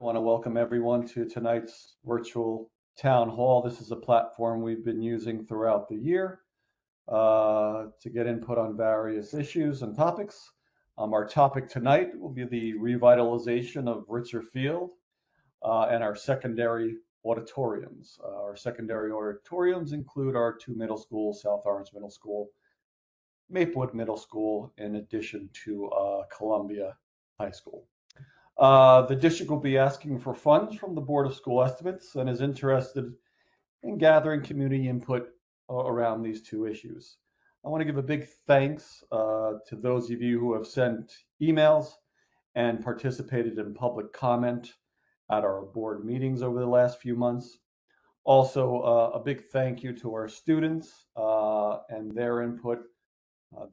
I want to welcome everyone to tonight's virtual town hall. This is a platform we've been using throughout the year to get input on various issues and topics. Our topic tonight will be the revitalization of Ritzer Field and our secondary auditoriums. Our secondary auditoriums include our two middle schools, South Orange Middle School, Maplewood Middle School, in addition to Columbia High School. The district will be asking for funds from the Board of School Estimates and is interested in gathering community input around these two issues. I want to give a big thanks to those of you who have sent emails and participated in public comment at our board meetings over the last few months. Also, a big thank you to our students and their input.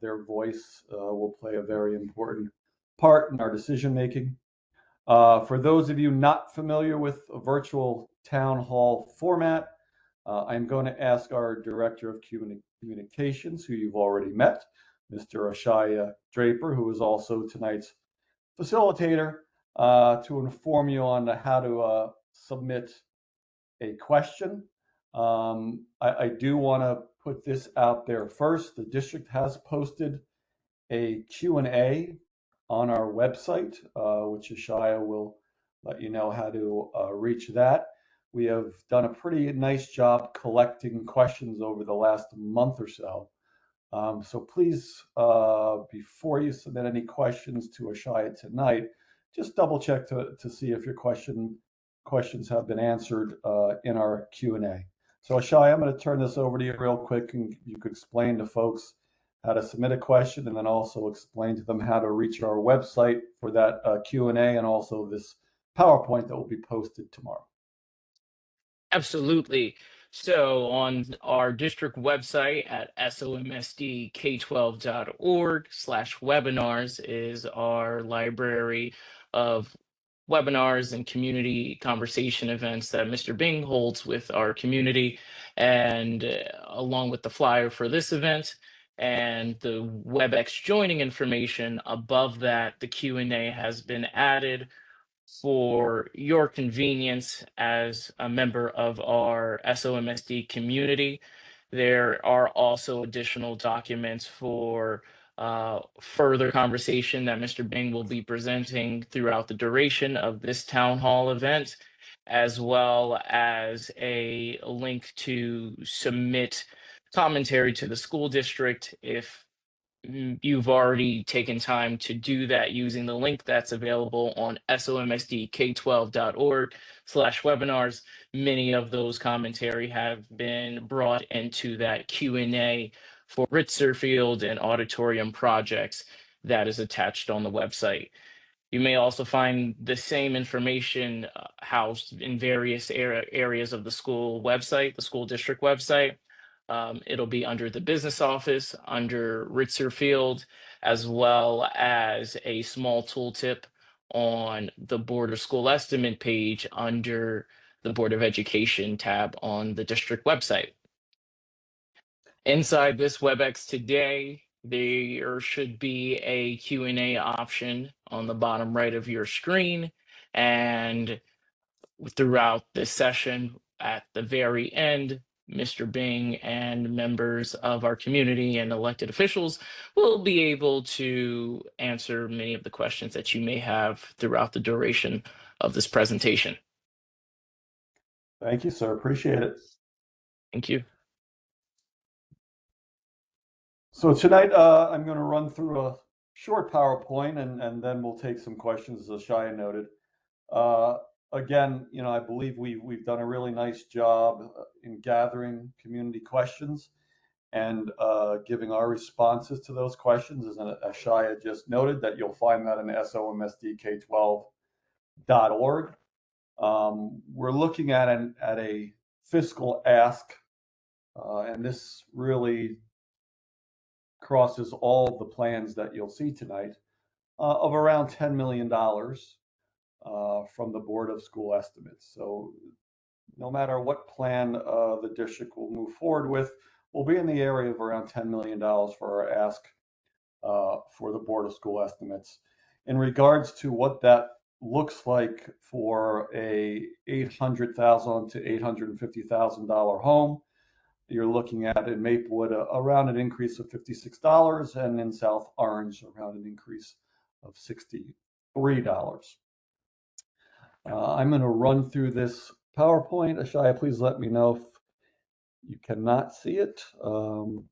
Their voice will play a very important part in our decision making. For those of you not familiar with a virtual town hall format, I'm going to ask our Director of Communications, who you've already met, Mr. Ashaya Draper, who is also tonight's facilitator, to inform you on how to submit a question. I do want to put this out there first. The district has posted a Q&A on our website, which Ashaya will let you know how to reach that. We have done a pretty nice job collecting questions over the last month or so. So please, before you submit any questions to Ashaya tonight, just double check to see if your questions have been answered in our Q&A. So Ashaya, I'm going to turn this over to you real quick, and you could explain to folks how to submit a question, and then also explain to them how to reach our website for that Q&A, and also this PowerPoint that will be posted tomorrow. Absolutely. So on our district website at somsdk12.org/webinars is our library of webinars and community conversation events that Mr. Bing holds with our community, and along with the flyer for this event and the WebEx joining information. Above that, the Q&A has been added for your convenience as a member of our SOMSD community. There are also additional documents for further conversation that Mr. Bing will be presenting throughout the duration of this town hall event, as well as a link to submit commentary to the school district if you've already taken time to do that using the link that's available on somsdk12.org/webinars. Many of those commentary have been brought into that Q&A for Ritzer Field and auditorium projects that is attached on the website. You may also find the same information housed in various areas of the school website, the school district website. It'll be under the business office, under Ritzer Field, as well as a small tooltip on the Board of School Estimate page under the Board of Education tab on the district website. Inside this WebEx today, there should be a Q&A option on the bottom right of your screen, and throughout this session, at the very end, Mr. Bing and members of our community and elected officials will be able to answer many of the questions that you may have throughout the duration of this presentation. Thank you, sir. Appreciate it. Thank you. So tonight, I'm going to run through a short PowerPoint, and then we'll take some questions, as Ashaya noted. Again, I believe we've done a really nice job in gathering community questions and giving our responses to those questions. As Ashaya just noted, that you'll find that in somsdk12.org. We're looking at a fiscal ask, and this really crosses all the plans that you'll see tonight, of around $10 million from the Board of School Estimates. So no matter what plan the district will move forward with, we'll be in the area of around $10 million for our ask for the Board of School Estimates. In regards to what that looks like for a $800,000 to $850,000 home, you're looking at in Maplewood around an increase of $56, and in South Orange around an increase of $63. I'm going to run through this PowerPoint. Ashaya, please let me know if you cannot see it. So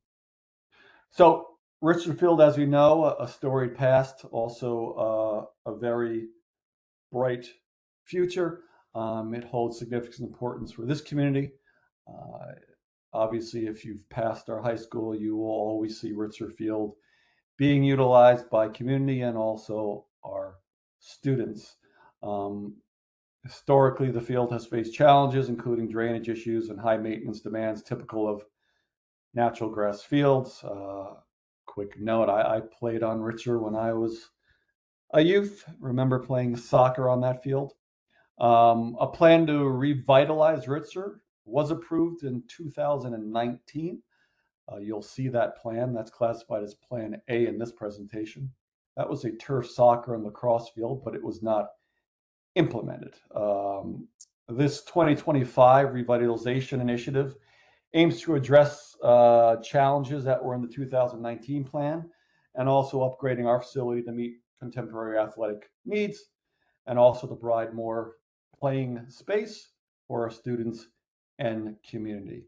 Ritzer Field, as we know, a storied past, also a very bright future. It holds significant importance for this community. Obviously, if you've passed our high school, you will always see Ritzer Field being utilized by community and also our students. Historically, the field has faced challenges, including drainage issues and high maintenance demands typical of natural grass fields. Quick note, I played on Ritzer when I was a youth. Remember playing soccer on that field. A plan to revitalize Ritzer was approved in 2019. You'll see that plan. That's classified as Plan A in this presentation. That was a turf soccer and lacrosse field, but it was not implemented. This 2025 revitalization initiative aims to address challenges that were in the 2019 plan and also upgrading our facility to meet contemporary athletic needs and also to provide more playing space for our students and community.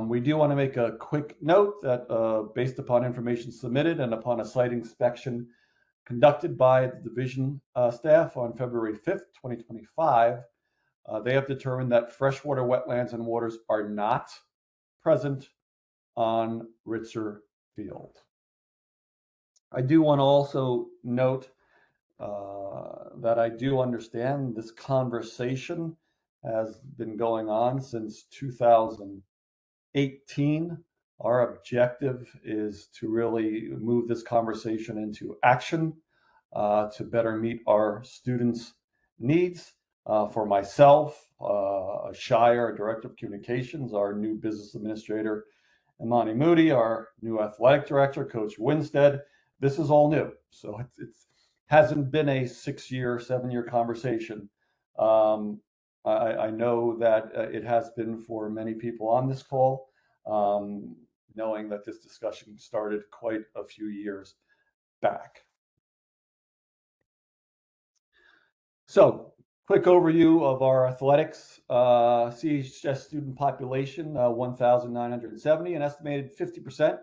We do want to make a quick note that based upon information submitted and upon a site inspection conducted by the division staff on February 5th, 2025, they have determined that freshwater wetlands and waters are not present on Ritzer Field. I do want to also note that I do understand this conversation has been going on since 2018. Our objective is to really move this conversation into action to better meet our students' needs. For myself, Shire, Director of Communications, our new business administrator, Imani Moody, our new athletic director, Coach Winstead, this is all new. So it hasn't been a 6-year, 7-year conversation. I know that it has been for many people on this call, knowing that this discussion started quite a few years back. So, quick overview of our athletics. CHS student population, 1,970, an estimated 50%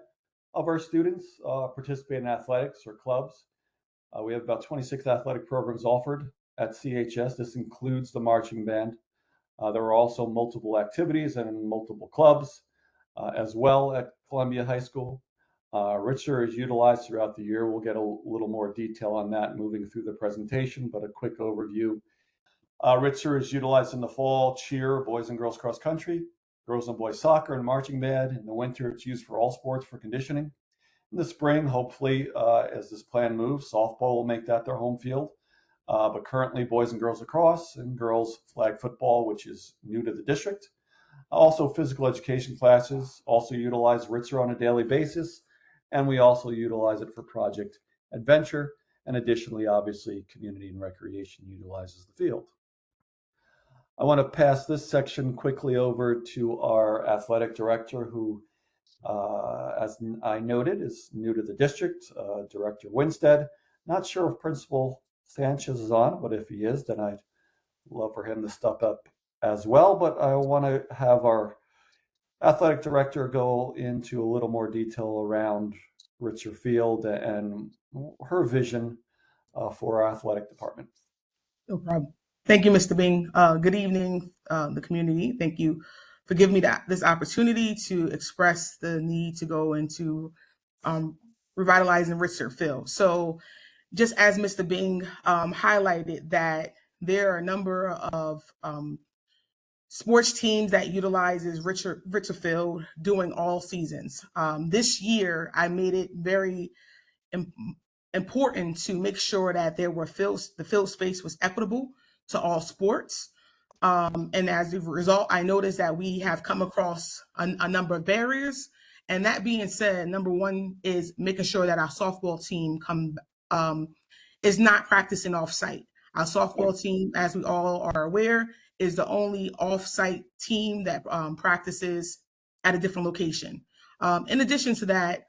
of our students participate in athletics or clubs. We have about 26 athletic programs offered at CHS. This includes the marching band. There are also multiple activities and multiple clubs as well at Columbia High School. Ritzer is utilized throughout the year. We'll get a little more detail on that moving through the presentation, but a quick overview. Ritzer is utilized in the fall, cheer, boys and girls cross country, girls and boys soccer and marching band. In the winter, it's used for all sports for conditioning. In the spring, hopefully, as this plan moves, softball will make that their home field. But currently, boys and girls lacrosse and girls flag football, which is new to the district. Also, physical education classes also utilize Ritzer on a daily basis, and we also utilize it for Project Adventure. And additionally, obviously, community and recreation utilizes the field. I want to pass this section quickly over to our athletic director, who, as I noted, is new to the district, Director Winstead. Not sure if Principal Sanchez is on, but if he is, then I'd love for him to step up as well. But I want to have our athletic director go into a little more detail around Ritzer Field and her vision for our athletic department. No problem. Thank you, Mr. Bing. Good evening, the community. Thank you for giving me this opportunity to express the need to go into revitalizing Ritzer Field. So just as Mr. Bing highlighted that there are a number of sports teams that utilizes Ritzer Field during all seasons. This year, I made it very important to make sure that the field space was equitable to all sports. And as a result, I noticed that we have come across a number of barriers. And that being said, number one is making sure that our softball team is not practicing off-site. Our softball team, as we all are aware, is the only off-site team that practices at a different location. In addition to that,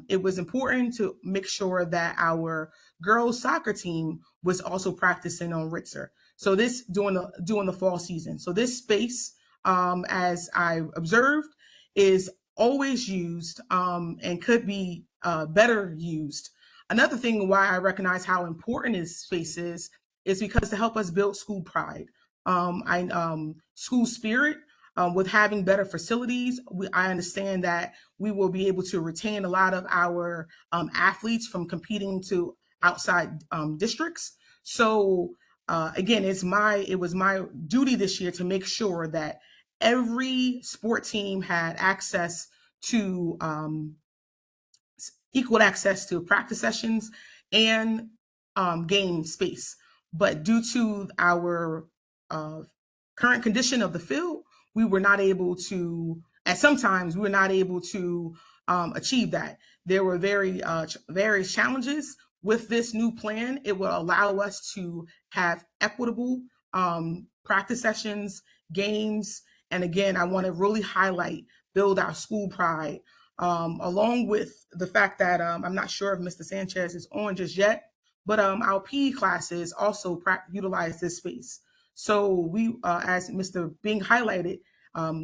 it was important to make sure that our girls soccer team was also practicing on Ritzer. So this during the fall season. So this space, as I observed, is always used and could be better used. Another thing why I recognize how important this space is because to help us build school pride, school spirit. With having better facilities, I understand that we will be able to retain a lot of our athletes from competing to outside districts. So again, it was my duty this year to make sure that every sport team had access to equal access to practice sessions and game space. But due to our current condition of the field, we were not able to, sometimes we were not able to achieve that. There were various challenges with this new plan. It will allow us to have equitable practice sessions, games, and again, I want to really highlight, build our school pride, along with the fact that I'm not sure if Mr. Sanchez is on just yet, but our PE classes also utilize this space. So we, as Mr. Bing highlighted,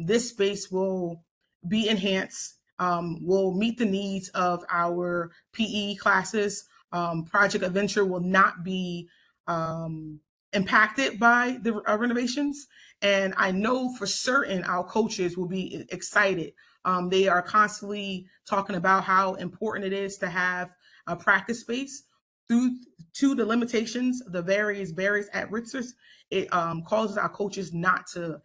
this space will be enhanced, will meet the needs of our PE classes. Project Adventure will not be impacted by the renovations. And I know for certain our coaches will be excited. They are constantly talking about how important it is to have a practice space. Due to the limitations, the various barriers at Ritzer's, it causes our coaches not to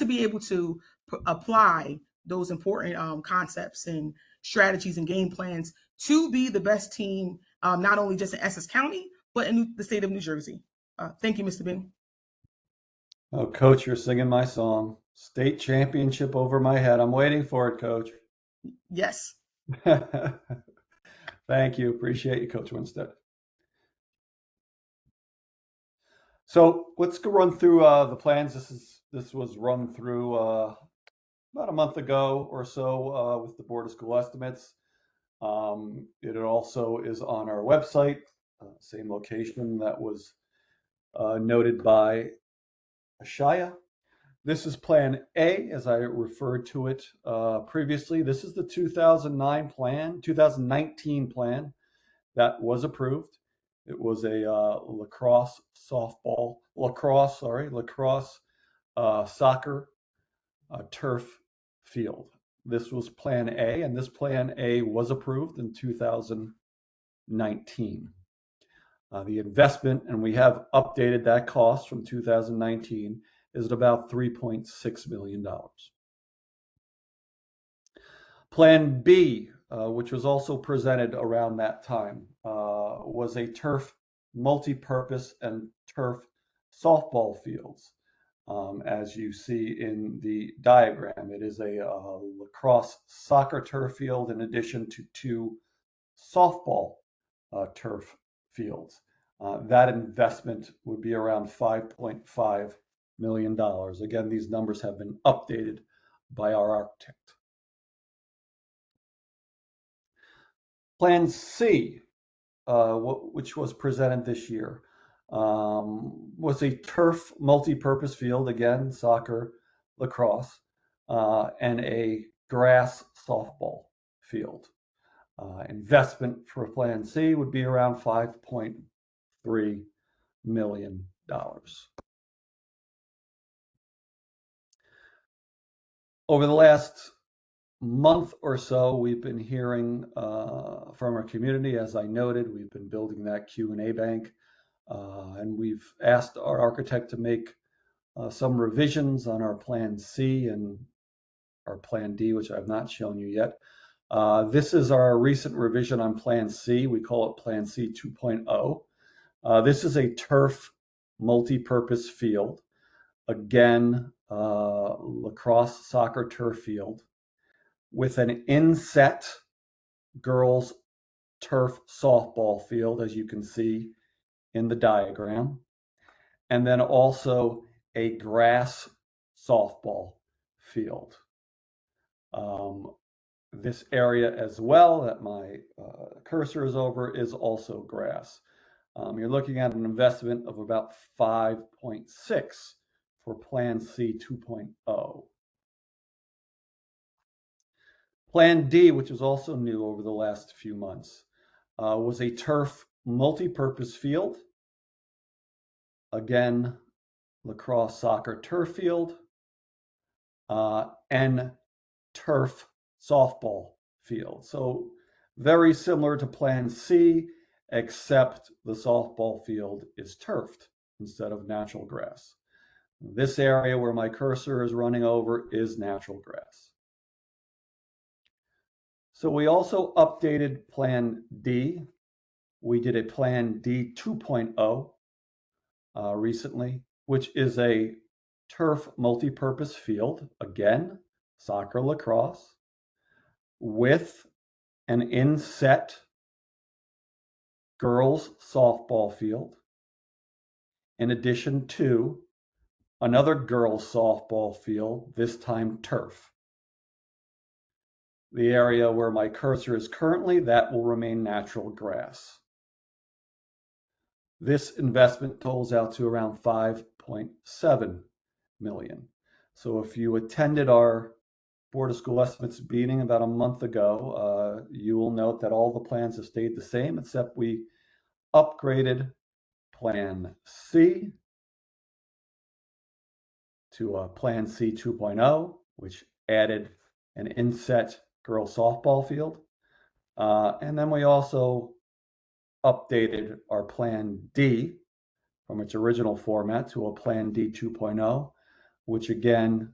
be able to apply those important concepts and strategies and game plans to be the best team, not only just in Essex County, but in the state of New Jersey. Thank you, Mr. Bing. Oh, Coach, you're singing my song. State championship over my head. I'm waiting for it, Coach. Yes. Thank you. Appreciate you, Coach Winstead. So let's go run through the plans. This was run through about a month ago or so with the Board of School Estimates. It also is on our website, same location that was noted by Ashaya. This is Plan A, as I referred to it previously. This is the 2019 plan that was approved. It was a lacrosse soccer turf field. This was Plan A, and this Plan A was approved in 2019. The investment, and we have updated that cost from 2019, is at about $3.6 million. Plan B, which was also presented around that time, was a turf multi-purpose and turf softball fields. As you see in the diagram, it is a lacrosse soccer turf field in addition to 2 softball turf fields. That investment would be around $5.5 million. Again, these numbers have been updated by our architect. Plan C, which was presented this year, was a turf multi-purpose field, again, soccer, lacrosse, and a grass softball field. Investment for Plan C would be around $5.3 million. Over the last month or so, we've been hearing from our community. As I noted, we've been building that Q&A bank, and we've asked our architect to make some revisions on our Plan C and our Plan D, which I've not shown you yet. This is our recent revision on Plan C. We call it Plan C 2.0. This is a turf multi-purpose field. Again, lacrosse soccer turf field with an inset girls turf softball field, as you can see in the diagram, and then also a grass softball field. This area as well that my cursor is over is also grass. You're looking at an investment of about 5.6 for Plan C 2.0. Plan D, which was also new over the last few months, was a turf multi-purpose field. Again, lacrosse soccer turf field, and turf softball field. So very similar to Plan C, except the softball field is turfed instead of natural grass. This area where my cursor is running over is natural grass. So we also updated Plan D. We did a Plan D 2.0 recently, which is a turf multi-purpose field, again, soccer lacrosse, with an inset girls softball field, in addition to another girls softball field, this time turf. The area where my cursor is currently, that will remain natural grass. This investment totals out to around 5.7 million. So if you attended our Board of School Estimates meeting about a month ago, you will note that all the plans have stayed the same, except we upgraded Plan C to a Plan C 2.0, which added an inset girls softball field. And then we also updated our Plan D from its original format to a Plan D 2.0, which again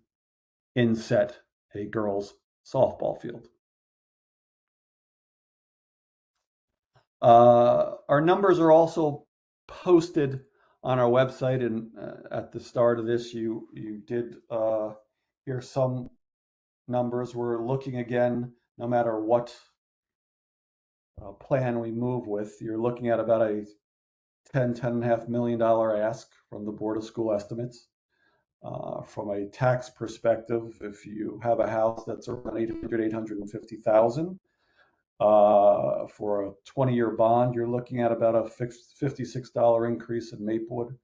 inset a girls softball field. Our numbers are also posted on our website, and at the start of this, you did hear some numbers. We're looking again, no matter what plan we move with, you're looking at about a $10.5 million ask from the Board of School Estimates. From a tax perspective, if you have a house that's around $850,000 for a 20-year bond, you're looking at about a $56 increase in Maplewood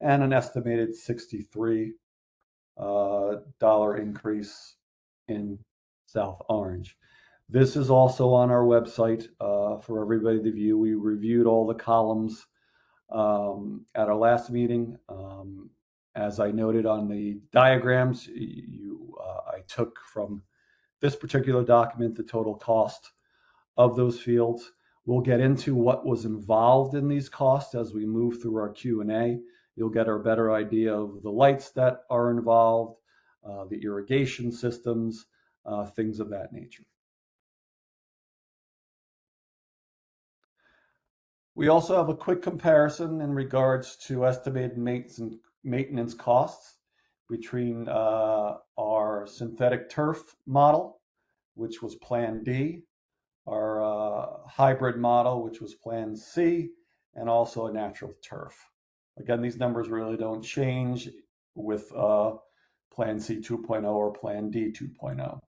and an estimated $63 increase in South Orange. This is also on our website for everybody to view. We reviewed all the columns at our last meeting. As I noted on the diagrams, I took from this particular document the total cost of those fields. We'll get into what was involved in these costs as we move through our Q&A. You'll get a better idea of the lights that are involved, the irrigation systems, things of that nature. We also have a quick comparison in regards to estimated maintenance costs between our synthetic turf model, which was Plan D, our hybrid model, which was Plan C, and also a natural turf. Again, these numbers really don't change with Plan C 2.0 or Plan D 2.0.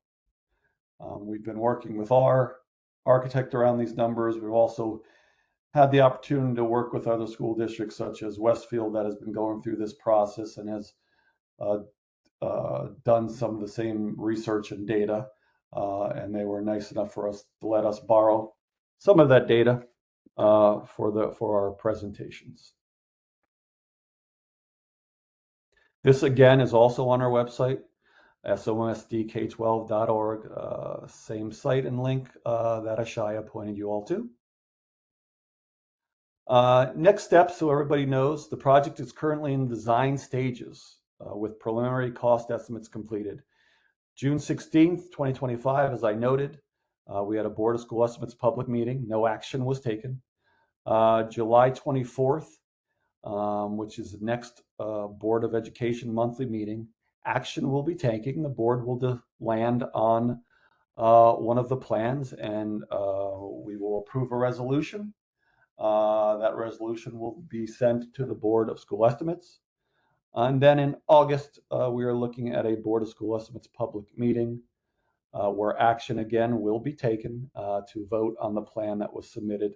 We've been working with our architect around these numbers. We've also had the opportunity to work with other school districts such as Westfield that has been going through this process and has done some of the same research and data, and they were nice enough for us to let us borrow some of that data for our presentations. This again is also on our website, somsdk12.org, same site and link that Ashaya pointed you all to. Next step, so everybody knows, the project is currently in design stages with preliminary cost estimates completed. June 16th, 2025, as I noted, we had a Board of School Estimates public meeting. No action was taken. July 24th, which is the next Board of Education monthly meeting, action will be taken. The board will land on one of the plans, and we will approve a resolution. That resolution will be sent to the Board of School Estimates. And then in August, we are looking at a Board of School Estimates public meeting where action again will be taken to vote on the plan that was submitted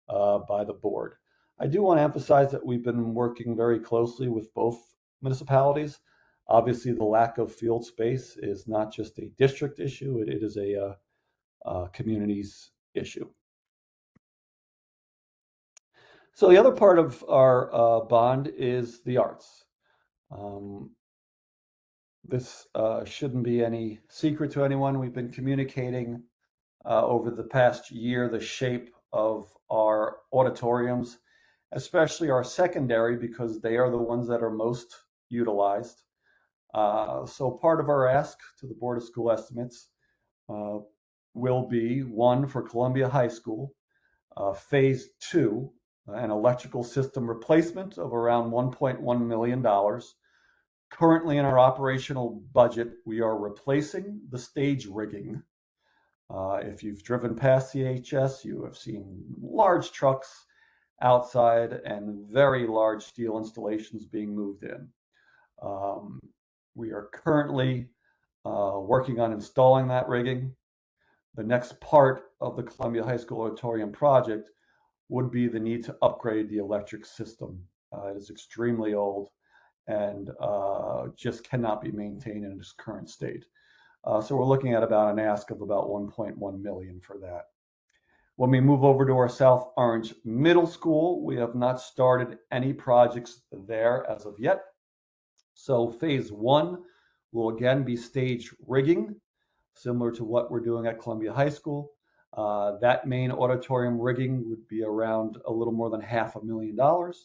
by the board. I do want to emphasize that we've been working very closely with both municipalities. Obviously, the lack of field space is not just a district issue, it is a community's issue. So the other part of our bond is the arts. This shouldn't be any secret to anyone. We've been communicating over the past year the shape of our auditoriums, especially our secondary, because they are the ones that are most utilized. So part of our ask to the Board of School Estimates will be, one, for Columbia High School, phase 2, an electrical system replacement of around $1.1 million. Currently in our operational budget, we are replacing the stage rigging. If you've driven past CHS, you have seen large trucks outside and very large steel installations being moved in. We are currently working on installing that rigging. The next part of the Columbia High School Auditorium project would be the need to upgrade the electric system. It is extremely old and just cannot be maintained in its current state. So we're looking at about an ask of about $1.1 million for that. When we move over to our South Orange Middle School, we have not started any projects there as of yet. So phase 1 will again be stage rigging, similar to what we're doing at Columbia High School. That main auditorium rigging would be around a little more than $500,000.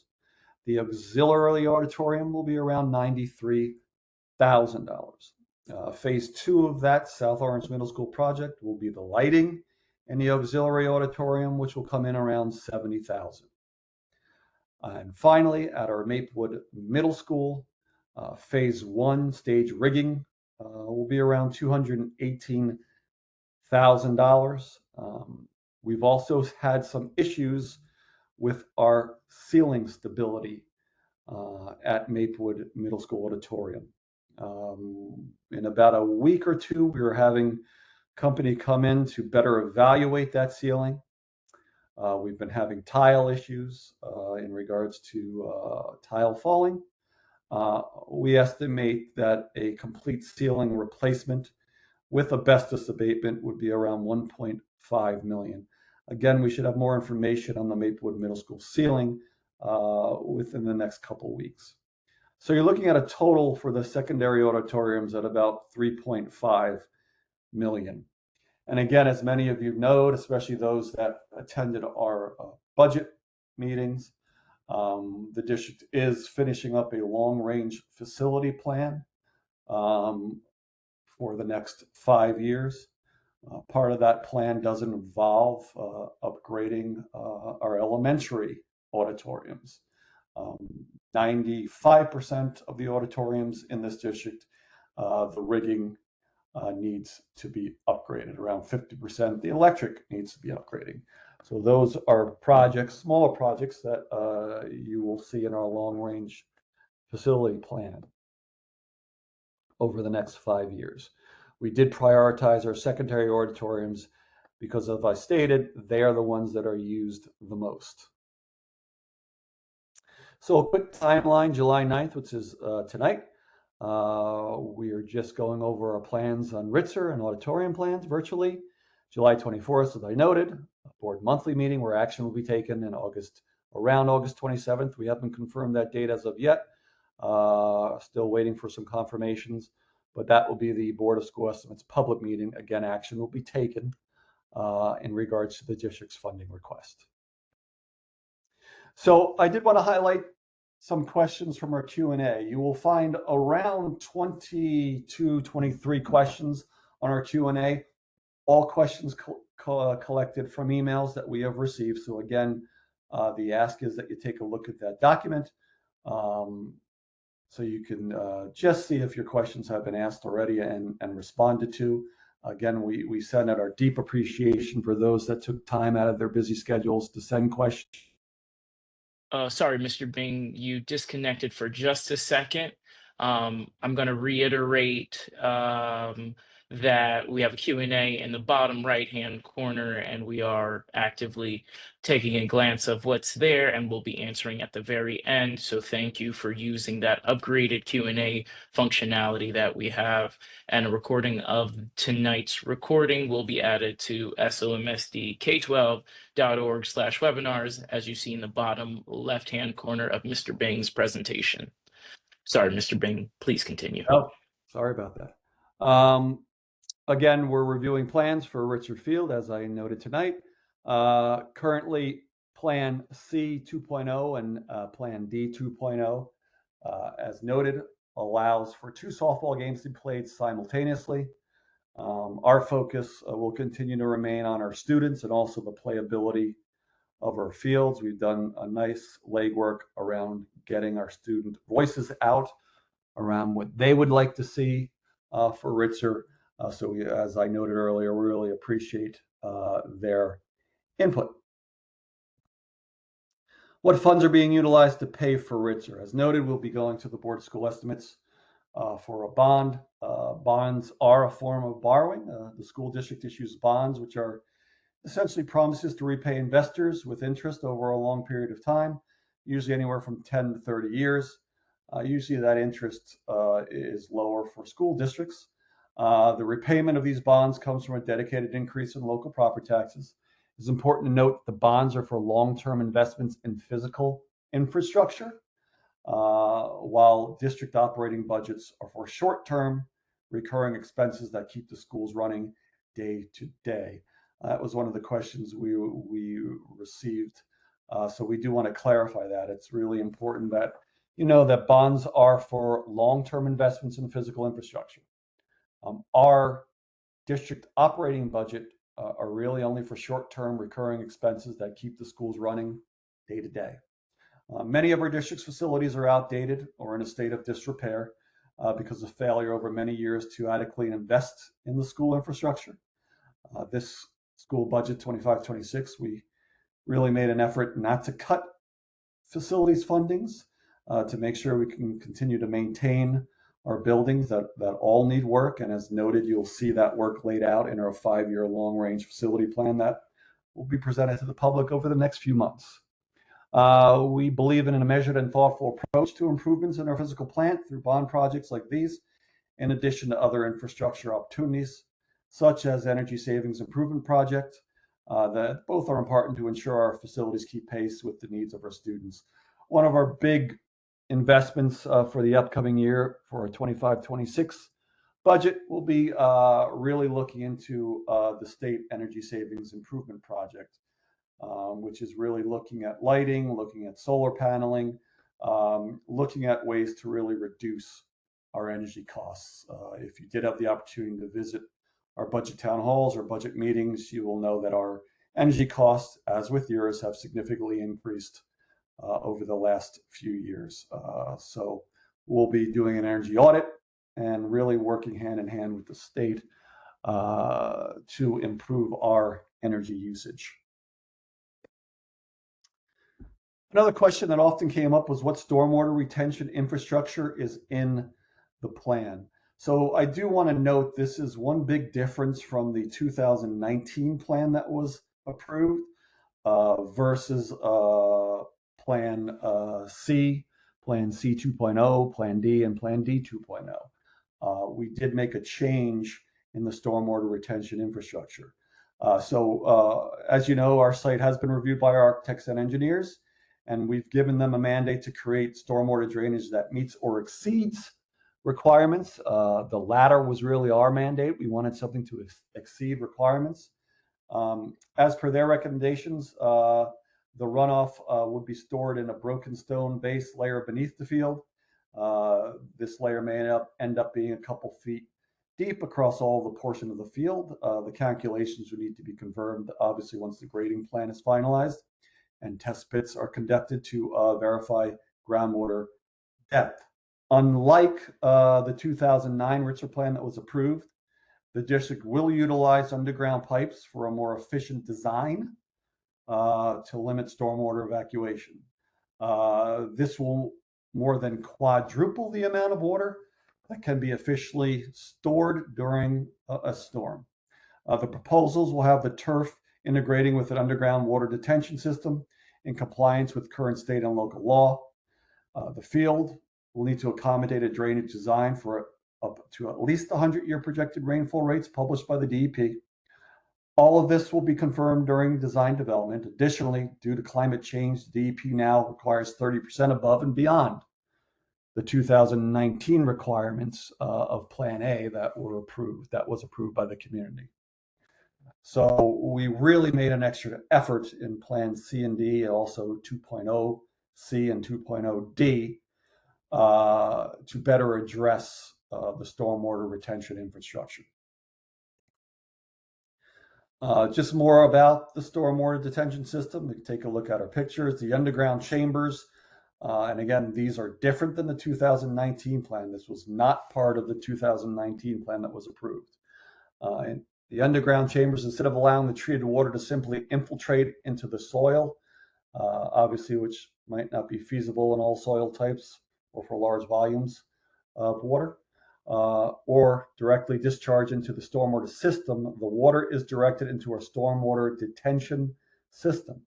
The auxiliary auditorium will be around $93,000. Phase 2 of that South Orange Middle School project will be the lighting in the auxiliary auditorium, which will come in around $70,000. And finally, at our Maplewood Middle School, phase 1 stage rigging will be around $218,000. We've also had some issues with our ceiling stability at Maplewood Middle School Auditorium. In about a week or two, we were having company come in to better evaluate that ceiling. We've been having tile issues in regards to tile falling. We estimate that a complete ceiling replacement with asbestos abatement would be around $1.5 million. Again, we should have more information on the Maplewood Middle School ceiling within the next couple weeks. So you're looking at a total for the secondary auditoriums at about $3.5 million. And again, as many of you know, especially those that attended our budget meetings, the district is finishing up a long-range facility plan for the next 5 years. Part of that plan doesn't involve upgrading our elementary auditoriums. 95% of the auditoriums in this district, the rigging needs to be upgraded. Around 50%, the electric needs to be upgrading. So those are projects, smaller projects that you will see in our long-range facility plan over the next 5 years. We did prioritize our secondary auditoriums because, as I stated, they are the ones that are used the most. So a quick timeline, July 9th, which is tonight. We are just going over our plans on Ritzer and auditorium plans virtually. July 24th, as I noted, a board monthly meeting where action will be taken in August, around August 27th. We haven't confirmed that date as of yet. Still waiting for some confirmations, but that will be the Board of School Estimates public meeting. Again, action will be taken in regards to the district's funding request. So I did want to highlight some questions from our Q&A. You will find around 22, 23 questions on our Q&A, all questions collected from emails that we have received. So again, the ask is that you take a look at that document so you can just see if your questions have been asked already and responded to. Again, we send out our deep appreciation for those that took time out of their busy schedules to send questions Sorry, Mr. Bing, you disconnected for just a second. I'm going to reiterate that we have a Q&A in the bottom right-hand corner, and we are actively taking a glance of what's there, and we'll be answering at the very end. So thank you for using that upgraded Q&A functionality that we have. And a recording of tonight's recording will be added to SOMSD K-12 .org/webinars, as you see in the bottom left-hand corner of Mr. Bing's presentation. Sorry, Mr. Bing, please continue. Oh, sorry about that. Again, we're reviewing plans for Ritzer Field, as I noted tonight. Currently, Plan C 2.0 and Plan D 2.0, as noted, allows for 2 softball games to be played simultaneously. Our focus will continue to remain on our students and also the playability of our fields. We've done a nice legwork around getting our student voices out around what they would like to see for Ritzer. So we, as I noted earlier, we really appreciate their input. What funds are being utilized to pay for Ritzer? As noted, we'll be going to the Board of School Estimates for a bond. Bonds are a form of borrowing. The school district issues bonds, which are essentially promises to repay investors with interest over a long period of time, usually anywhere from 10 to 30 years. Usually that interest is lower for school districts. The repayment of these bonds comes from a dedicated increase in local property taxes. It's important to note the bonds are for long-term investments in physical infrastructure, while district operating budgets are for short-term recurring expenses that keep the schools running day to day. That was one of the questions we received. So we do want to clarify that. It's really important that you know that bonds are for long-term investments in physical infrastructure. Our district operating budget are really only for short-term recurring expenses that keep the schools running day to day. Many of our district's facilities are outdated or in a state of disrepair because of failure over many years to adequately invest in the school infrastructure. This school budget 25-26, we really made an effort not to cut facilities fundings to make sure we can continue to maintain our buildings that all need work. And as noted, you'll see that work laid out in our 5-year long-range facility plan that will be presented to the public over the next few months. We believe in a measured and thoughtful approach to improvements in our physical plant through bond projects like these, in addition to other infrastructure opportunities, such as energy savings improvement project, that both are important to ensure our facilities keep pace with the needs of our students. One of our big investments for the upcoming year for a 25-26 budget will be really looking into the state energy savings improvement project, which is really looking at lighting, looking at solar paneling, looking at ways to really reduce our energy costs. If you did have the opportunity to visit our budget town halls or budget meetings, you will know that our energy costs, as with yours, have significantly increased over the last few years. So we'll be doing an energy audit and really working hand in hand with the state to improve our energy usage. Another question that often came up was what stormwater retention infrastructure is in the plan. So I do want to note this is one big difference from the 2019 plan that was approved versus Plan C, Plan C 2.0, Plan D, and Plan D 2.0. We did make a change in the stormwater retention infrastructure. As you know, our site has been reviewed by our architects and engineers, and we've given them a mandate to create stormwater drainage that meets or exceeds requirements. The latter was really our mandate. We wanted something to exceed requirements. As per their recommendations, the runoff would be stored in a broken stone base layer beneath the field. This layer may end up being a couple feet deep across all the portion of the field. The calculations would need to be confirmed, obviously, once the grading plan is finalized and test pits are conducted to verify groundwater depth. Unlike the 2009 Ritzer plan that was approved, the district will utilize underground pipes for a more efficient design to limit stormwater evacuation. This will more than quadruple the amount of water that can be efficiently stored during a storm. The proposals will have the turf integrating with an underground water detention system in compliance with current state and local law. The field will need to accommodate a drainage design for up to at least the 100-year projected rainfall rates published by the DEP. All of this will be confirmed during design development. Additionally, due to climate change, the DEP now requires 30% above and beyond the 2019 requirements of Plan A that was approved by the community. So we really made an extra effort in Plan C and D, and also 2.0 C and 2.0 D, to better address the stormwater retention infrastructure. Just more about the stormwater detention system. We can take a look at our pictures, the underground chambers. And again, these are different than the 2019 plan. This was not part of the 2019 plan that was approved. And the underground chambers, instead of allowing the treated water to simply infiltrate into the soil, obviously, which might not be feasible in all soil types or for large volumes of water, or directly discharge into the stormwater system, the water is directed into a stormwater detention system.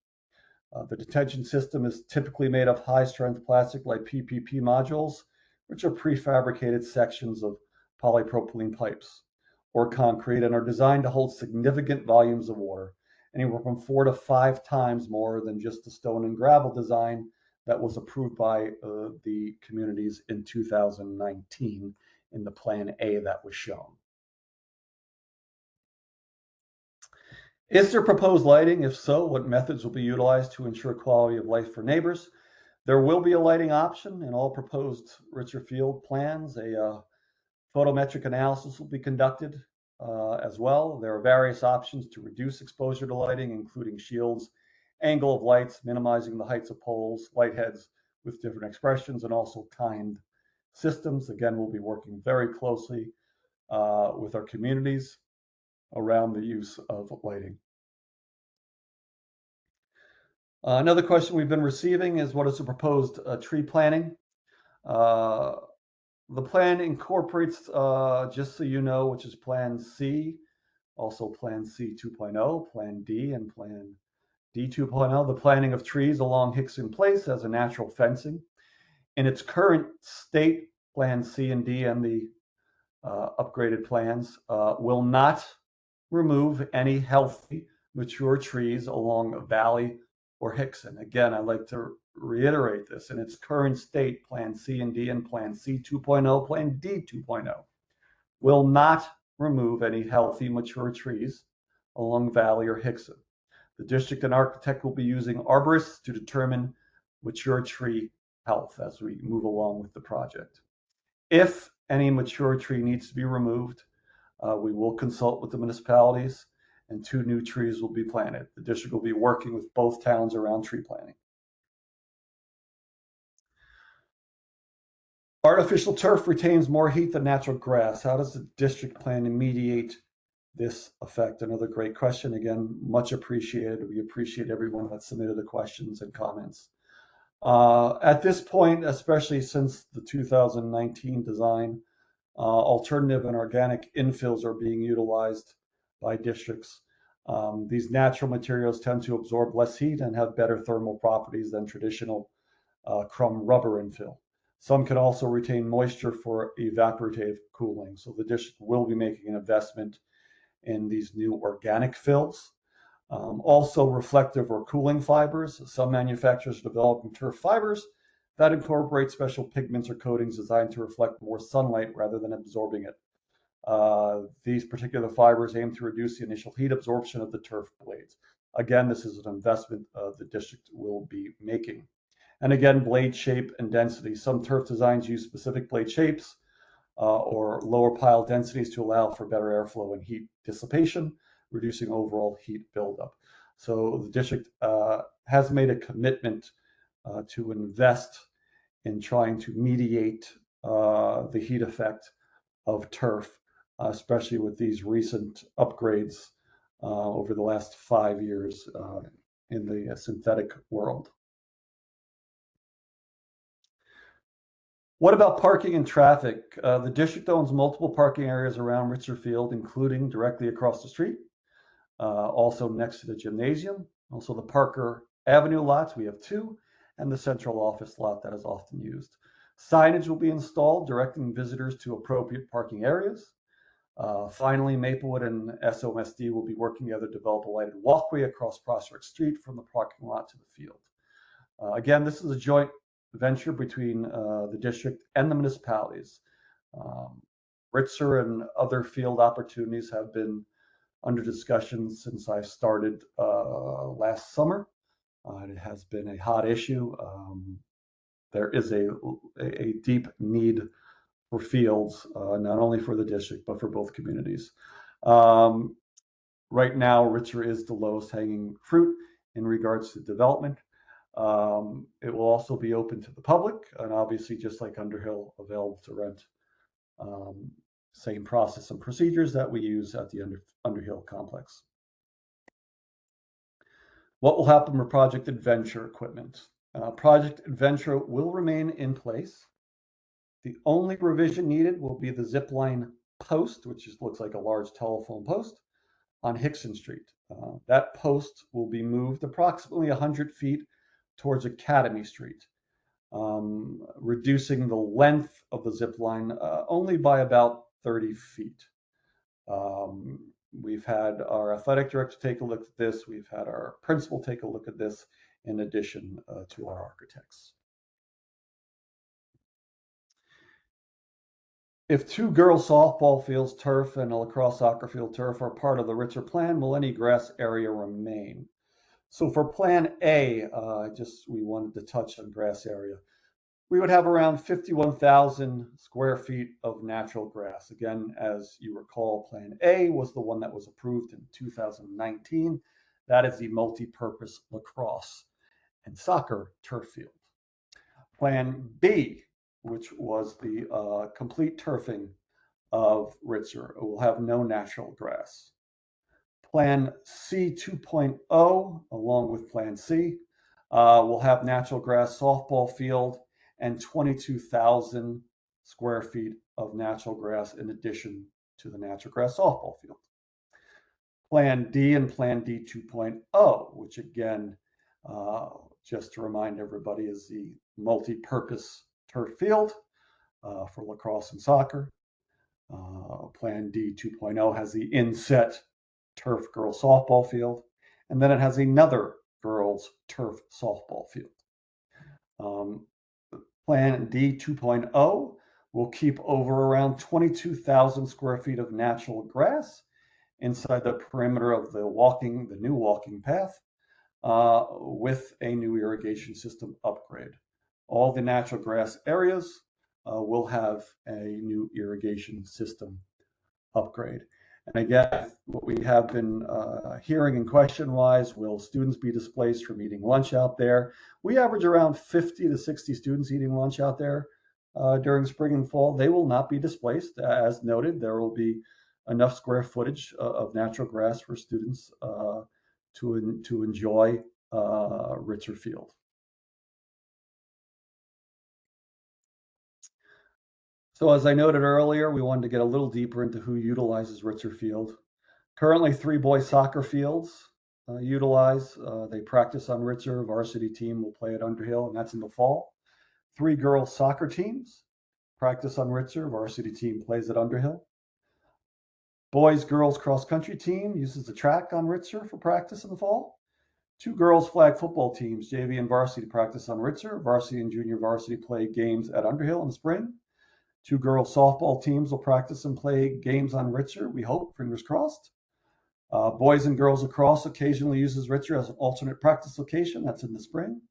The detention system is typically made of high-strength plastic like PPP modules, which are prefabricated sections of polypropylene pipes or concrete and are designed to hold significant volumes of water, anywhere from 4 to 5 times more than just the stone and gravel design that was approved by the communities in 2019 in the Plan A that was shown. Is there proposed lighting? If so, what methods will be utilized to ensure quality of life for neighbors? There will be a lighting option in all proposed Ritzer Field plans. A photometric analysis will be conducted as well. There are various options to reduce exposure to lighting, including shields, angle of lights, minimizing the heights of poles, light heads with different expressions, and also timed systems. Again, we'll be working very closely with our communities around the use of lighting. Another question we've been receiving is, what is the proposed tree planting? The plan incorporates, just so you know, which is Plan C, also Plan C 2.0, Plan D, and Plan D 2.0, the planting of trees along Hickson Place as a natural fencing. In its current state, Plan C and D and the upgraded plans will not remove any healthy, mature trees along a valley or Hickson. Again, I'd like to reiterate this. In its current state, Plan C and D and Plan C 2.0, Plan D 2.0 will not remove any healthy, mature trees along Valley or Hickson. The district and architect will be using arborists to determine mature tree health as we move along with the project. If any mature tree needs to be removed, we will consult with the municipalities and 2 new trees will be planted. The district will be working with both towns around tree planting. Artificial turf retains more heat than natural grass. How does the district plan to mediate this effect? Another great question. Again, much appreciated. We appreciate everyone that submitted the questions and comments. At this point, especially since the 2019 design, alternative and organic infills are being utilized by districts. These natural materials tend to absorb less heat and have better thermal properties than traditional crumb rubber infill. Some can also retain moisture for evaporative cooling. So the district will be making an investment in these new organic fills. Also reflective or cooling fibers. Some manufacturers are developing turf fibers that incorporate special pigments or coatings designed to reflect more sunlight rather than absorbing it. These particular fibers aim to reduce the initial heat absorption of the turf blades. Again, this is an investment the district will be making. And again, blade shape and density. Some turf designs use specific blade shapes or lower pile densities to allow for better airflow and heat dissipation, reducing overall heat buildup. So the district has made a commitment to invest in trying to mediate the heat effect of turf, especially with these recent upgrades over the last 5 years in the synthetic world. What about parking and traffic? The district owns multiple parking areas around Ritzer Field, including directly across the street, also next to the gymnasium, also the Parker Avenue lots, we have 2, and the central office lot that is often used. Signage will be installed directing visitors to appropriate parking areas. Finally, Maplewood and SOMSD will be working together to develop a lighted walkway across Prospect Street from the parking lot to the field. Again, this is a joint venture between the district and the municipalities. Ritzer and other field opportunities have been under discussion since I started last summer. It has been a hot issue. There is a deep need for fields, not only for the district, but for both communities. Right now, Ritzer is the lowest hanging fruit in regards to development. It will also be open to the public, and obviously, just like Underhill, available to rent. Same process and procedures that we use at the Underhill complex. What will happen with Project Adventure equipment? Project Adventure will remain in place. The only revision needed will be the zipline post, which looks like a large telephone post, on Hickson Street. That post will be moved approximately 100 feet towards Academy Street, reducing the length of the zip line only by about 30 feet. We've had our athletic director take a look at this. We've had our principal take a look at this, in addition to our architects. If 2 girls softball fields turf and a lacrosse soccer field turf are part of the Ritzer plan, will any grass area remain? So for Plan A, we wanted to touch on grass area. We would have around 51,000 square feet of natural grass. Again, as you recall, Plan A was the one that was approved in 2019. That is the multi-purpose lacrosse and soccer turf field. Plan B, which was the complete turfing of Ritzer, will have no natural grass. Plan C 2.0, along with Plan C, will have natural grass softball field and 22,000 square feet of natural grass in addition to the natural grass softball field. Plan D and Plan D 2.0, which again, just to remind everybody, is the multi-purpose turf field for lacrosse and soccer. Plan D 2.0 has the inset turf girls softball field, and then it has another girls turf softball field. Plan D 2.0 will keep over around 22,000 square feet of natural grass inside the perimeter of the new walking path, with a new irrigation system upgrade. All the natural grass areas will have a new irrigation system upgrade. And again, what we have been hearing in question-wise, will students be displaced from eating lunch out there? We average around 50 to 60 students eating lunch out there during spring and fall. They will not be displaced. As noted, there will be enough square footage of natural grass for students to enjoy Ritzer Field. So as I noted earlier, we wanted to get a little deeper into who utilizes Ritzer Field. Currently, 3 boys soccer fields utilize. They practice on Ritzer. Varsity team will play at Underhill, and that's in the fall. 3 girls soccer teams practice on Ritzer. Varsity team plays at Underhill. Boys girls cross country team uses the track on Ritzer for practice in the fall. 2 girls flag football teams, JV and varsity, practice on Ritzer. Varsity and junior varsity play games at Underhill in the spring. 2 girls softball teams will practice and play games on Ritzer, we hope, fingers crossed. Boys and girls lacrosse occasionally uses Ritzer as an alternate practice location. That's in the spring.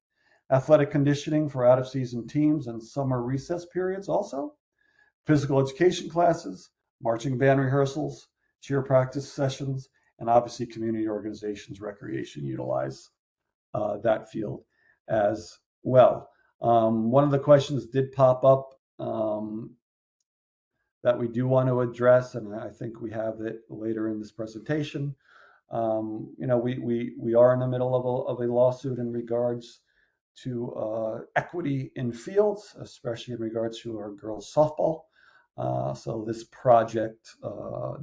Athletic conditioning for out-of-season teams and summer recess periods also. Physical education classes, marching band rehearsals, cheer practice sessions, and obviously community organizations, recreation utilize that field as well. One of the questions did pop up that we do want to address, and I think we have it later in this presentation. We are in the middle of a lawsuit in regards to equity in fields, especially in regards to our girls softball. So this project,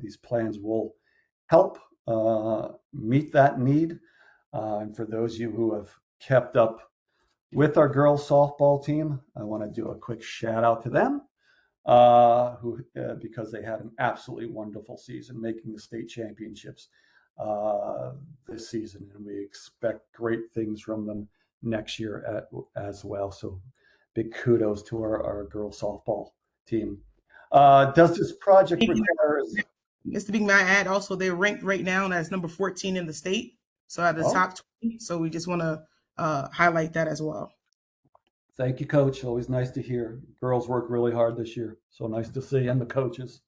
these plans will help meet that need. And for those of you who have kept up with our girls softball team, I want to do a quick shout out to them because they had an absolutely wonderful season, making the state championships this season, and we expect great things from them next year as well. So big kudos to our girls softball team. Does this project require... Mr. Bing, may I add also they're ranked right now as number 14 in the state, so out of the top 20. So we just want to highlight that as well. Thank you, Coach. Always nice to hear. Girls work really hard this year, so nice to see, and the coaches.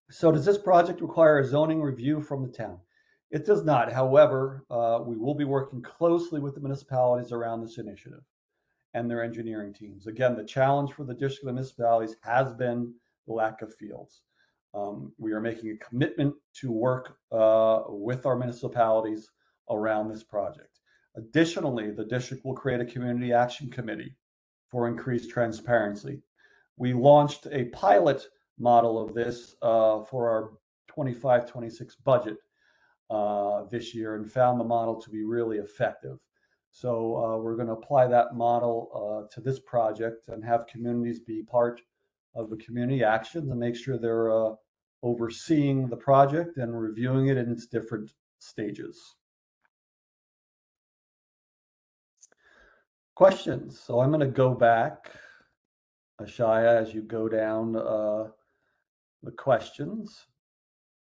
So does this project require a zoning review from the town? It does not. However, we will be working closely with the municipalities around this initiative and their engineering teams. Again, the challenge for the district of municipalities has been the lack of fields. We are making a commitment to work with our municipalities around this project. Additionally, the district will create a community action committee for increased transparency. We launched a pilot model of this for our 25-26 budget this year and found the model to be really effective. So we're going to apply that model to this project and have communities be part of the community action to make sure they're overseeing the project and reviewing it in its different stages. Questions? So I'm going to go back, Ashaya, as you go down the questions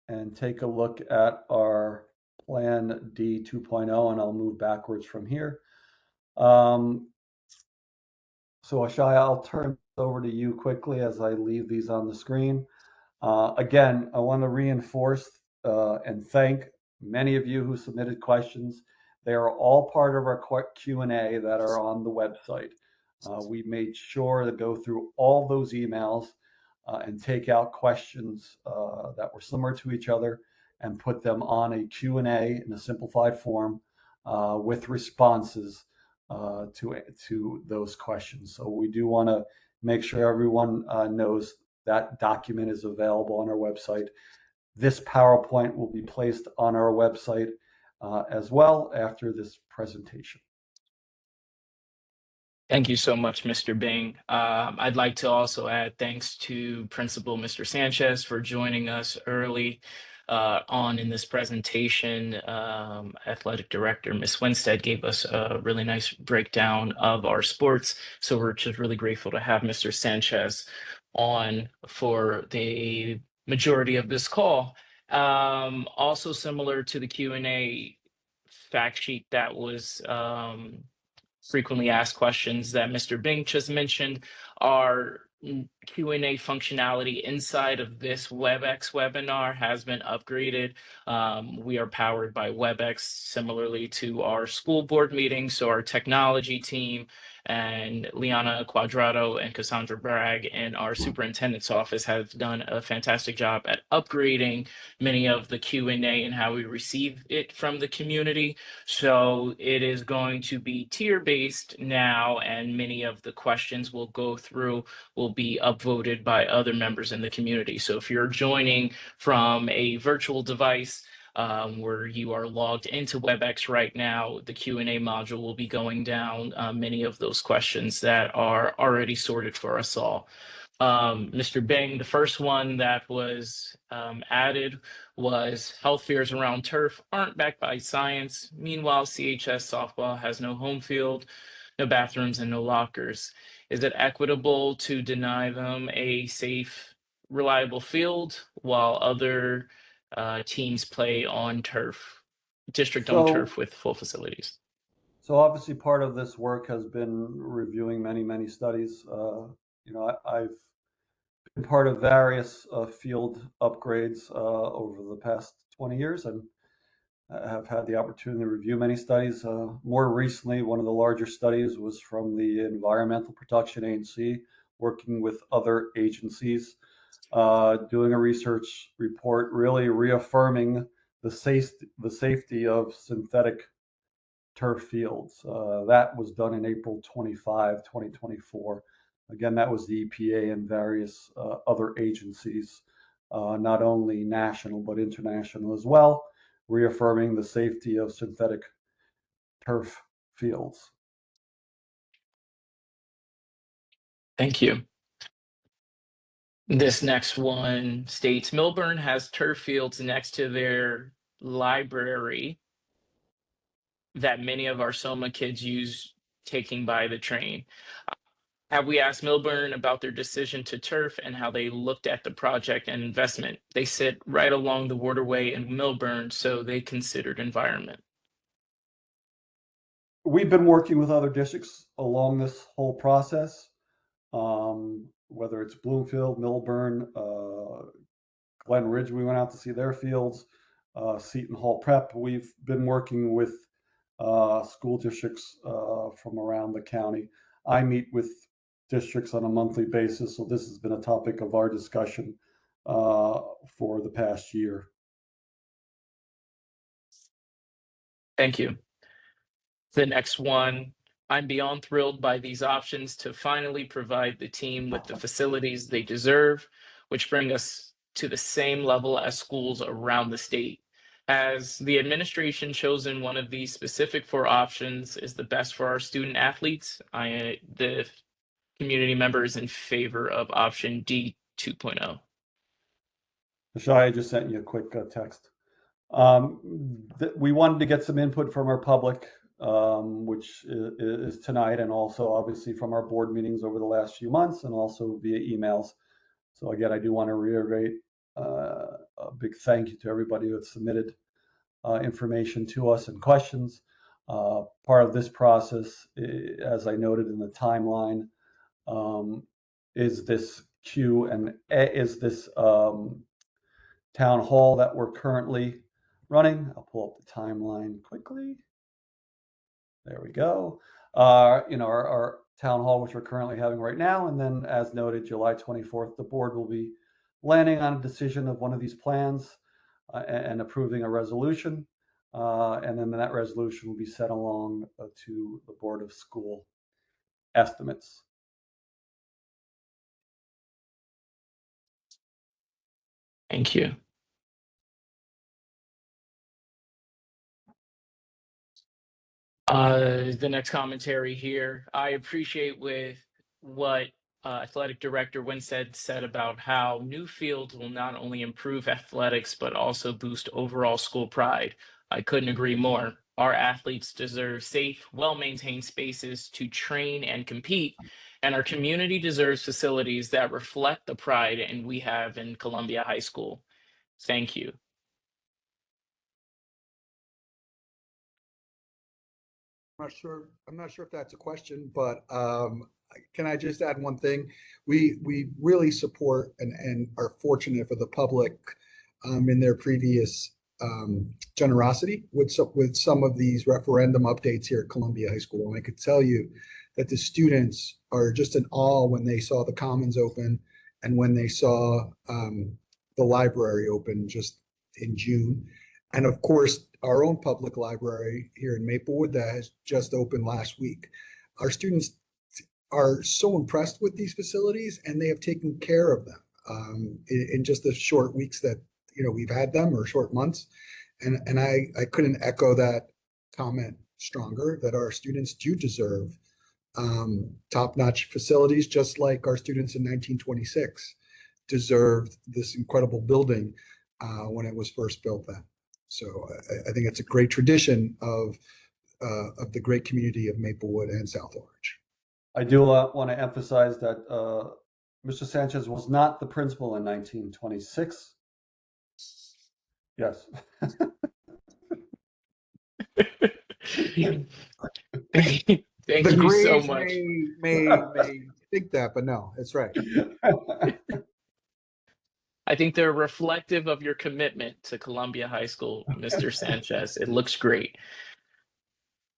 and take a look at our Plan D 2.0, and I'll move backwards from here. So Ashaya, I'll turn it over to you quickly as I leave these on the screen. Again, I want to reinforce and thank many of you who submitted questions. They are all part of our Q&A that are on the website. We made sure to go through all those emails and take out questions that were similar to each other and put them on a Q&A in a simplified form with responses to those questions. So we do want to make sure everyone knows that document is available on our website. This PowerPoint will be placed on our website as well after this presentation. Thank you so much, Mr. Bing. I'd like to also add thanks to Principal Mr. Sanchez for joining us early on in this presentation. Athletic Director Ms. Winstead gave us a really nice breakdown of our sports. So we're just really grateful to have Mr. Sanchez on for the majority of this call. Also similar to the Q&A fact sheet that was frequently asked questions that Mr. Bing just mentioned, our Q&A functionality inside of this WebEx webinar has been upgraded. We are powered by WebEx similarly to our school board meetings. So our technology team and Liana Quadrado and Cassandra Bragg in our superintendent's office have done a fantastic job at upgrading many of the Q&A and how we receive it from the community. So it is going to be tier-based now, and many of the questions we'll go through will be upvoted by other members in the community. So if you're joining from a virtual device, where you are logged into WebEx right now, the Q&A module will be going down many of those questions that are already sorted for us all. Mr. Bing, the first one that was added was health fears around turf aren't backed by science. Meanwhile, CHS softball has no home field, no bathrooms, and no lockers. Is it equitable to deny them a safe, reliable field while other teams play on turf, district-owned turf with full facilities? So obviously part of this work has been reviewing many studies. I've been part of various field upgrades over the past 20 years and have had the opportunity to review many studies. More recently, one of the larger studies was from the Environmental Protection Agency, working with other agencies, doing a research report, really reaffirming the safety of synthetic turf fields. That was done in April 25, 2024. Again, that was the EPA and various other agencies, not only national but international as well, reaffirming the safety of synthetic turf fields. Thank you. This next one states Milburn has turf fields next to their library that many of our Soma kids use taking by the train. Have we asked Milburn about their decision to turf and how they looked at the project and investment? They sit right along the waterway in Milburn, so they considered environment. We've been working with other districts along this whole process, whether it's Bloomfield, Milburn, Glen Ridge, we went out to see their fields, Seton Hall Prep. We've been working with school districts from around the county. I meet with districts on a monthly basis, so this has been a topic of our discussion for the past year. Thank you. The next one, I'm beyond thrilled by these options to finally provide the team with the facilities they deserve, which bring us to the same level as schools around the state. Has the administration chosen one of these specific four options is the best for our student athletes? The community member is in favor of option D 2.0. Shai, I just sent you a quick text. We wanted to get some input from our public, which is tonight, and also obviously from our board meetings over the last few months, and also via emails. So again, I do want to reiterate a big thank you to everybody who had submitted information to us and questions. Part of this process, as I noted in the timeline, is this town hall that we're currently running. I'll pull up the timeline quickly. There we go. Our town hall, which we're currently having right now, and then as noted, July 24th, the board will be landing on a decision of one of these plans and approving a resolution. And then that resolution will be sent along to the Board of School estimates. Thank you. The next commentary here, I appreciate with what athletic director Winstead said about how new fields will not only improve athletics, but also boost overall school pride. I couldn't agree more. Our athletes deserve safe, well-maintained spaces to train and compete, and our community deserves facilities that reflect the pride and we have in Columbia High School. Thank you. I'm not sure if that's a question, but can I just add one thing? We really support and are fortunate for the public in their previous generosity with some of these referendum updates here at Columbia High School. And I could tell you that the students are just in awe when they saw the Commons open and when they saw the library open just in June. And of course, our own public library here in Maplewood that has just opened last week. Our students are so impressed with these facilities, and they have taken care of them in just the short weeks that we've had them, or short months. And I couldn't echo that comment stronger, that our students do deserve top-notch facilities, just like our students in 1926 deserved this incredible building when it was first built then. So I think it's a great tradition of the great community of Maplewood and South Orange. I do want to emphasize that Mr. Sanchez was not the principal in 1926. Yes. Thank you so much. May think that, but no, it's right. I think they're reflective of your commitment to Columbia High School, Mr. Sanchez. It looks great.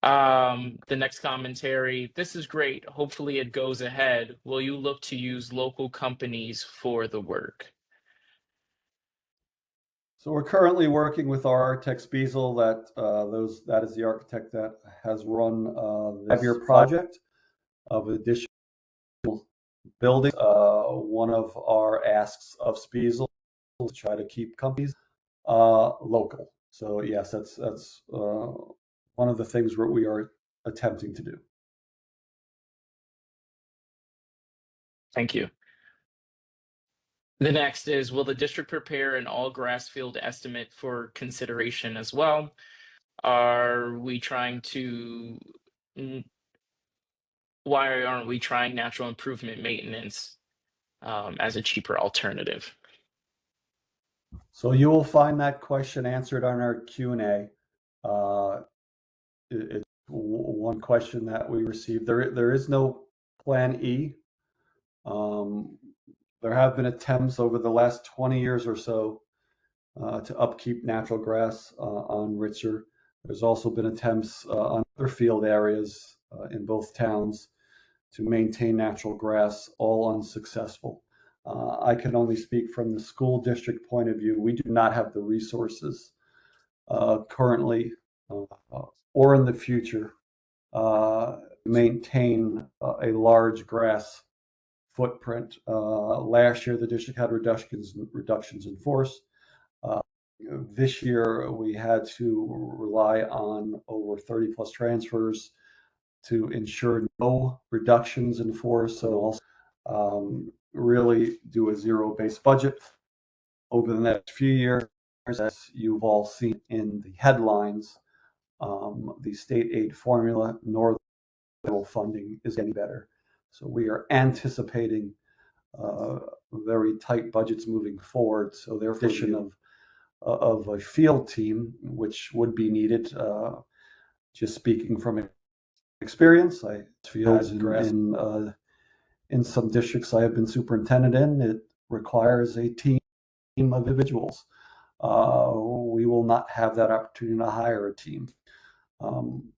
The next commentary, this is great. Hopefully it goes ahead. Will you look to use local companies for the work? So we're currently working with our architect Spiesel, that is the architect that has run the 5-year project of additional buildings. One of our asks of Spiesel is to try to keep companies local. So yes, that's one of the things we are attempting to do. Thank you. The next is, will the district prepare an all grass field estimate for consideration as well? Are we trying to, why aren't we trying natural improvement maintenance as a cheaper alternative? So you will find that question answered on our Q&A. It's one question that we received. There is no plan E. There have been attempts over the last 20 years or so to upkeep natural grass on Ritzer. There's also been attempts on other field areas in both towns to maintain natural grass, all unsuccessful. I can only speak from the school district point of view. We do not have the resources currently or in the future maintain a large grass footprint. Last year, the district had reductions in force. This year, we had to rely on over 30 plus transfers to ensure no reductions in force, and also really do a zero-based budget over the next few years. As you've all seen in the headlines, the state aid formula nor the federal funding is getting better. So we are anticipating very tight budgets moving forward. So their addition of a field team, which would be needed, just speaking from experience, I fields in some districts I have been superintendent in, it requires a team of individuals. We will not have that opportunity to hire a team.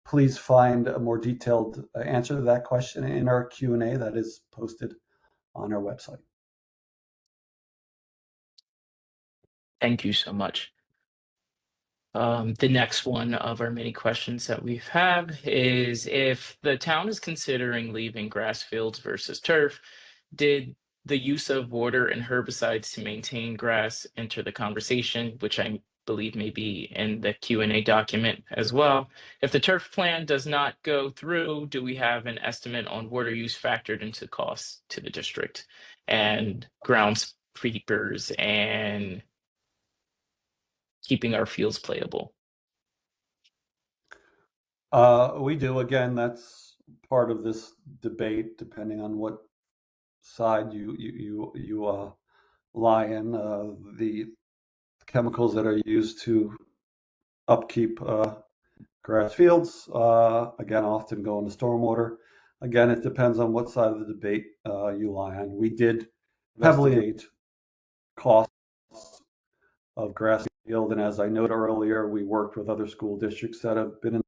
Please find a more detailed answer to that question in our Q&A that is posted on our website. Thank you so much. The next one of our many questions that we have is, if the town is considering leaving grass fields versus turf, did the use of water and herbicides to maintain grass enter the conversation, which I believe may be in the Q&A document as well? If the turf plan does not go through, do we have an estimate on water use factored into costs to the district and groundskeepers and keeping our fields playable? We do. Again, that's part of this debate, depending on what side you lie in. The chemicals that are used to upkeep grass fields, again, often go into stormwater. Again, it depends on what side of the debate you lie on. We did heavily investigate costs of grass field, and as I noted earlier, we worked with other school districts that have been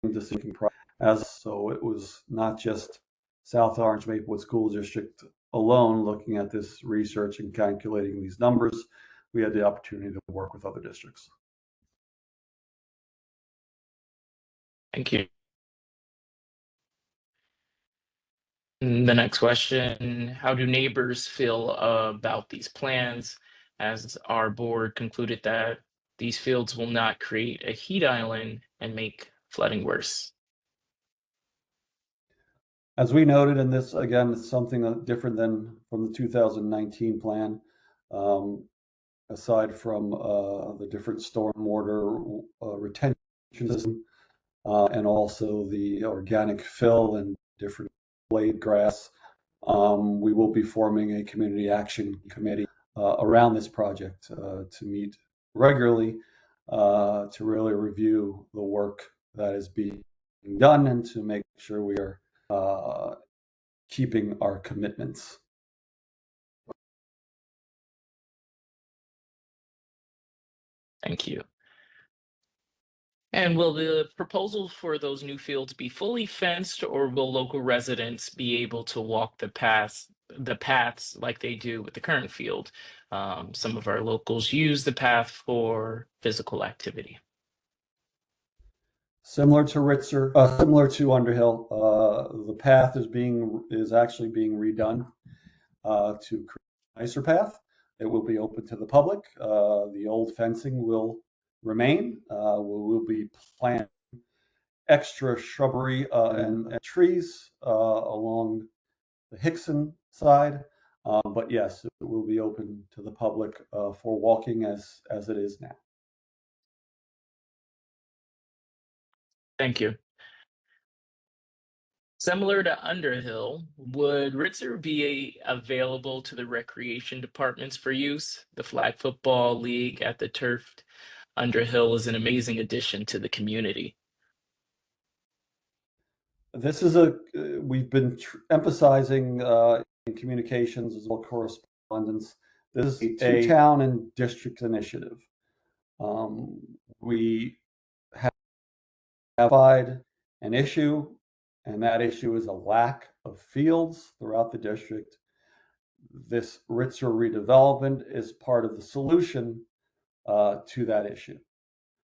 in the sinking process. So it was not just South Orange Maplewood School District alone looking at this research and calculating these numbers. We had the opportunity to work with other districts. Thank you. The next question, how do neighbors feel about these plans, as our board concluded that these fields will not create a heat island and make flooding worse? As we noted in this, again, it's something different than from the 2019 plan. Aside from the different stormwater retention system and also the organic fill and different blade grass, we will be forming a community action committee around this project to meet regularly to really review the work that is being done and to make sure we are keeping our commitments. Thank you. And will the proposal for those new fields be fully fenced, or will local residents be able to walk the paths the paths like they do with the current field. Some of our locals use the path for physical activity. Similar to Ritzer, similar to Underhill, the path is actually being redone to create a nicer path. It will be open to the public. The old fencing will remain. We'll be planting extra shrubbery and trees along the Hickson side. But yes, it will be open to the public for walking as it is now. Thank you. Similar to Underhill, would Ritzer be available to the recreation departments for use? The flag football league at the turf Underhill is an amazing addition to the community. This is we've been emphasizing in communications as well correspondence. This is a town and district initiative. We have identified an issue, and that issue is a lack of fields throughout the district. This Ritzer redevelopment is part of the solution to that issue.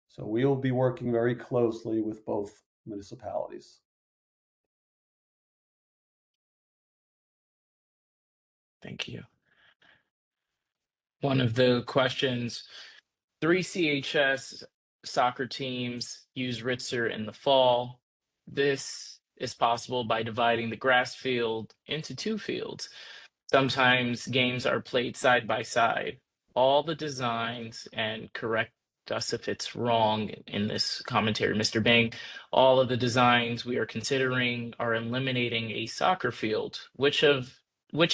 So we will be working very closely with both municipalities. Thank you. One of the questions, 3 CHS soccer teams use Ritzer in the fall. This is possible by dividing the grass field into 2 fields. Sometimes games are played side by side. All the designs, and correct us if it's wrong in this commentary, Mr. Bing, all of the designs we are considering are eliminating a soccer field. Which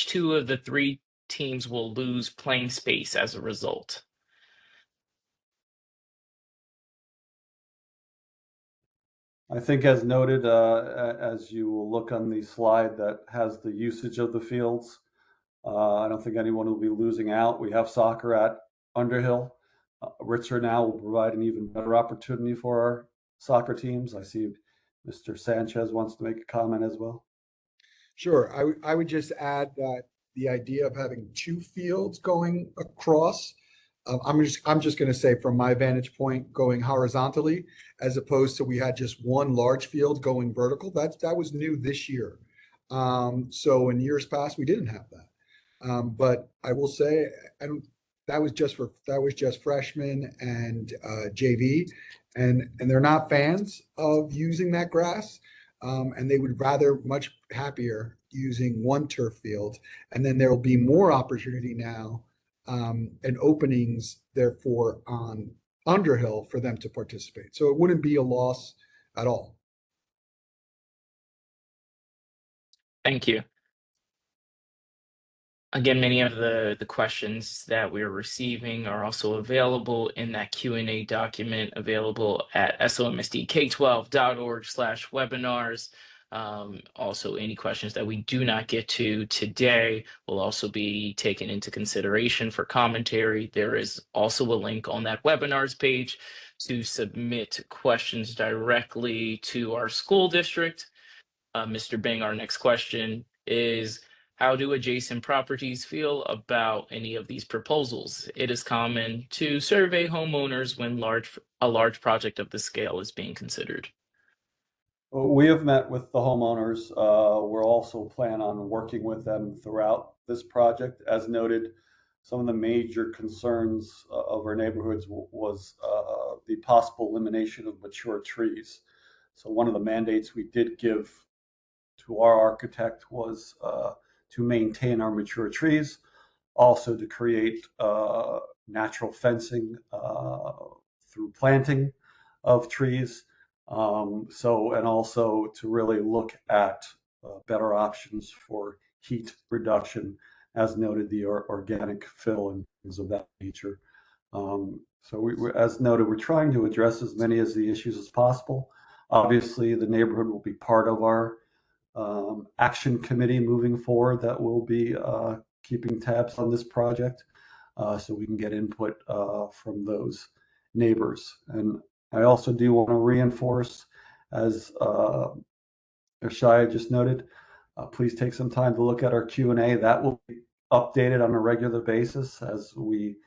2 of the 3 teams will lose playing space as a result? I think as noted, as you will look on the slide that has the usage of the fields, I don't think anyone will be losing out. We have soccer at Underhill. Ritzer now will provide an even better opportunity for our soccer teams. I see Mr. Sanchez wants to make a comment as well. Sure. I would just add that the idea of having 2 fields going across, I'm just going to say from my vantage point, going horizontally, as opposed to we had just 1 large field going vertical. That was new this year. So in years past, we didn't have that. But I will say, that was just freshmen and JV, and they're not fans of using that grass, and they would rather much happier using 1 turf field, and then there will be more opportunity now and openings therefore on Underhill for them to participate. So it wouldn't be a loss at all. Thank you. Again, many of the questions that we're receiving are also available in that Q&A document available at somsdk12.org/webinars. Also, any questions that we do not get to today will also be taken into consideration for commentary. There is also a link on that webinars page to submit questions directly to our school district. Mr. Bing, our next question is, how do adjacent properties feel about any of these proposals? It is common to survey homeowners when a large project of this scale is being considered. We have met with the homeowners. We're also plan on working with them throughout this project. As noted, some of the major concerns of our neighborhoods was the possible elimination of mature trees. So one of the mandates we did give to our architect was to maintain our mature trees, also to create natural fencing through planting of trees. And also to really look at better options for heat reduction, as noted, the organic fill and things of that nature. As noted, we're trying to address as many of the issues as possible. Obviously, the neighborhood will be part of our action committee moving forward that will be keeping tabs on this project so we can get input from those neighbors. And I also do want to reinforce, as Shia just noted, Please take some time to look at our Q&A. That will be updated on a regular basis as we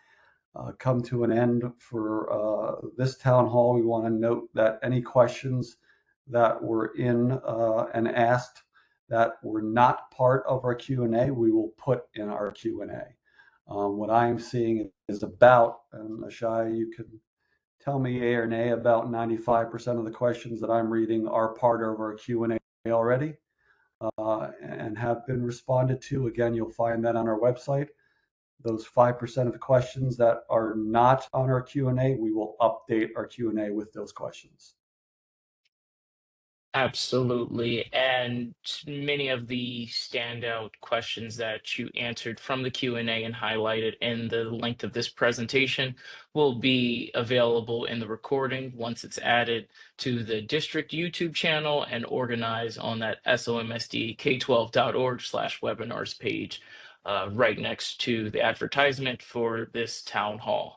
come to an end for this town hall. We want to note that any questions that were in and asked that were not part of our Q&A, we will put in our Q&A. What I am seeing is about, and Ashai, you can tell me yay or nay, about 95% of the questions that I'm reading are part of our Q&A already and have been responded to. Again, you'll find that on our website. Those 5% of the questions that are not on our Q&A, we will update our Q&A with those questions. Absolutely. And many of the standout questions that you answered from the Q&A and highlighted in the length of this presentation will be available in the recording once it's added to the district YouTube channel and organized on that somsdk12.org/webinars page right next to the advertisement for this town hall.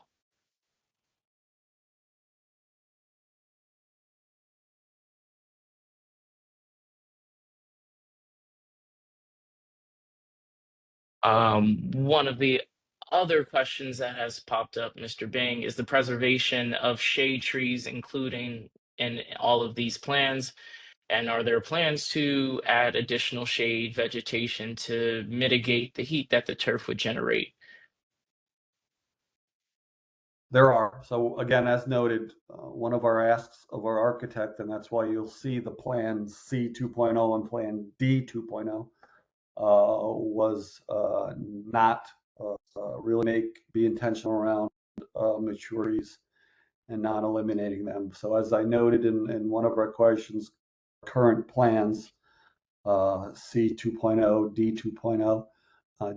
One of the other questions that has popped up, Mr. Bing, is the preservation of shade trees, including in all of these plans. And are there plans to add additional shade vegetation to mitigate the heat that the turf would generate? There are. So again, as noted, one of our asks of our architect, and that's why you'll see the plan C 2.0 and plan D 2.0, was not really be intentional around maturities and not eliminating them. So as I noted in one of our questions, current plans C 2.0, D 2.0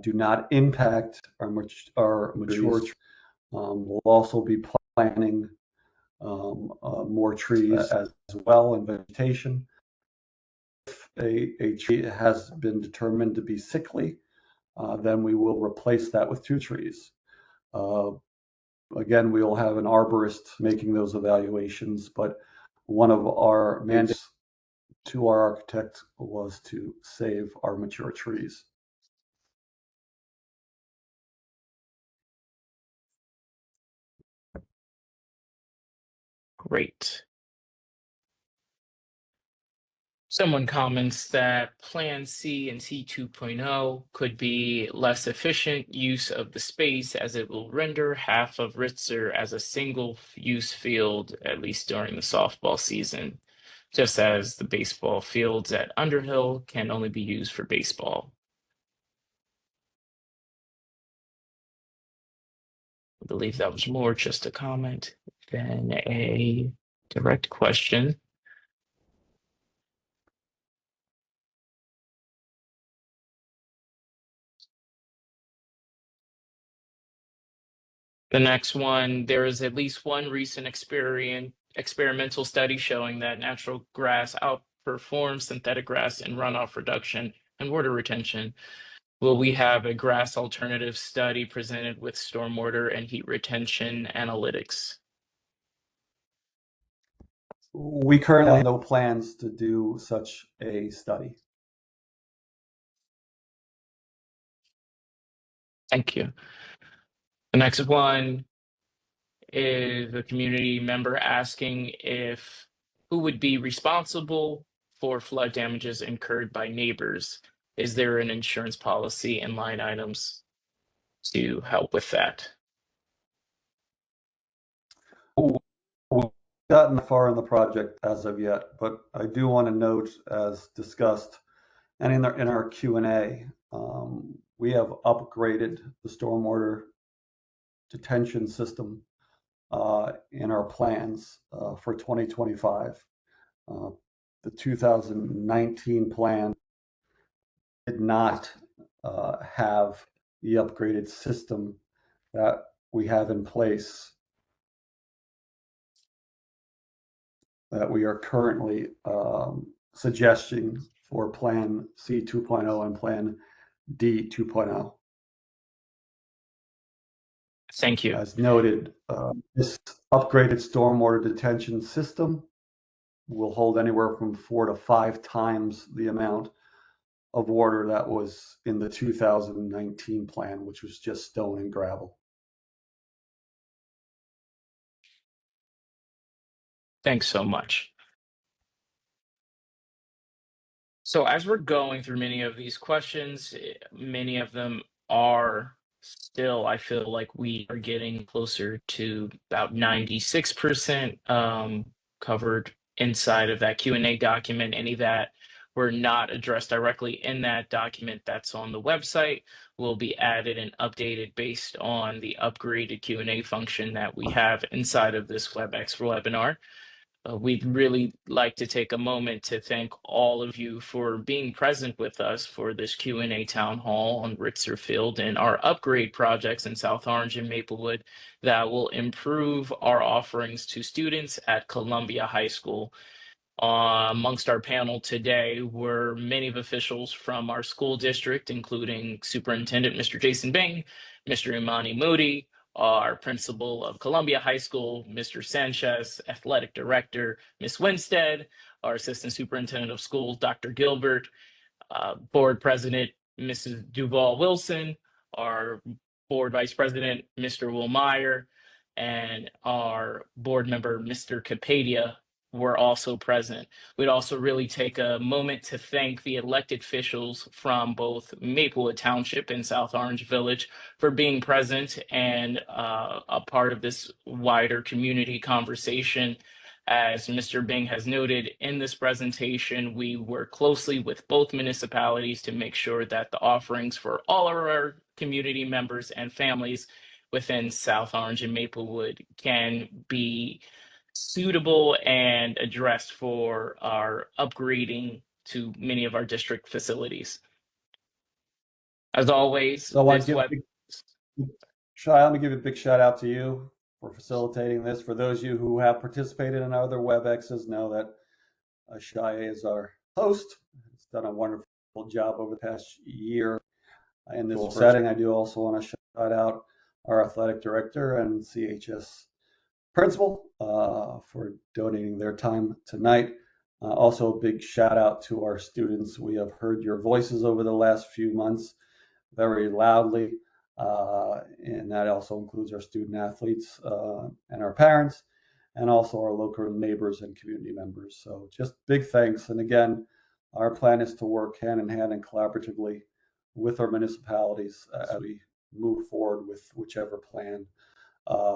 do not impact our mature trees. We'll also be planting more trees as well in vegetation. If a tree has been determined to be sickly, then we will replace that with 2 trees. Again, we will have an arborist making those evaluations, but one of our mandates to our architect was to save our mature trees. Great. Someone comments that Plan C and C 2.0 could be less efficient use of the space as it will render half of Ritzer as a single use field, at least during the softball season, just as the baseball fields at Underhill can only be used for baseball. I believe that was more just a comment than a direct question. The next one, there is at least one recent experimental study showing that natural grass outperforms synthetic grass in runoff reduction and water retention. Will we have a grass alternative study presented with stormwater and heat retention analytics? We currently have no plans to do such a study. Thank you. The next one is a community member asking who would be responsible for flood damages incurred by neighbors. Is there an insurance policy and line items to help with that? We've gotten far in the project as of yet, but I do want to note, as discussed, and in our Q&A, we have upgraded the stormwater detention system in our plans for 2025. The 2019 plan did not have the upgraded system that we have in place that we are currently suggesting for Plan C 2.0 and Plan D 2.0. Thank you. As noted, this upgraded stormwater detention system will hold anywhere from 4 to 5 times the amount of water that was in the 2019 plan, which was just stone and gravel. Thanks so much. So as we're going through many of these questions, many of them are still, I feel like we are getting closer to about 96% covered inside of that Q&A document. Any that were not addressed directly in that document that's on the website will be added and updated based on the upgraded Q&A function that we have inside of this WebEx webinar. We'd really like to take a moment to thank all of you for being present with us for this Q&A town hall on Ritzer Field and our upgrade projects in South Orange and Maplewood that will improve our offerings to students at Columbia High School. Amongst our panel today were many of officials from our school district, including Superintendent Mr. Jason Bing, Mr. Imani Moody, our principal of Columbia High School, Mr. Sanchez, athletic director, Ms. Winstead, our assistant superintendent of schools, Dr. Gilbert, board president, Mrs. Duval Wilson, our board vice president, Mr. Wilmeyer, and our board member, Mr. Capadia, were also present. We'd also really take a moment to thank the elected officials from both Maplewood Township and South Orange Village for being present and a part of this wider community conversation. As Mr. Bing has noted in this presentation, we work closely with both municipalities to make sure that the offerings for all of our community members and families within South Orange and Maplewood can be suitable and addressed for our upgrading to many of our district facilities. As always, So this let me give a big shout out to you for facilitating this. For those of you who have participated in other WebExes, know that Shia is our host. He's done a wonderful job over the past year in this setting. I do also want to shout out our athletic director and CHS principal for donating their time tonight. Also, a big shout out to our students. We have heard your voices over the last few months very loudly, and that also includes our student athletes and our parents, and also our local neighbors and community members. So just big thanks. And again, our plan is to work hand in hand and collaboratively with our municipalities as we move forward with whichever plan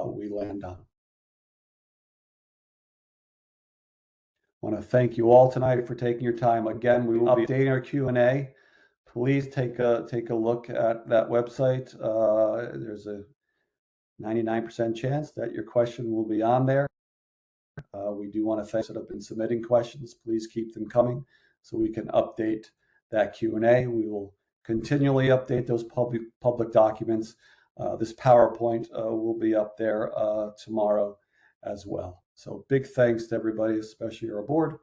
we land on. I want to thank you all tonight for taking your time. Again, we will be updating our Q&A. Please take a look at that website. There's a 99% chance that your question will be on there. We do want to thank those that have been submitting questions. Please keep them coming so we can update that Q&A. We will continually update those public documents. This PowerPoint will be up there tomorrow as well. So big thanks to everybody, especially our board,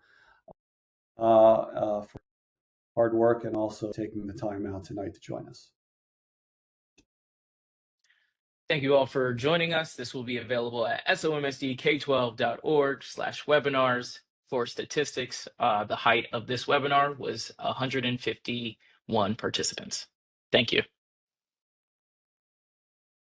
for hard work and also taking the time out tonight to join us. Thank you all for joining us. This will be available at somsdk12.org/webinars. For statistics, the height of this webinar was 151 participants. Thank you.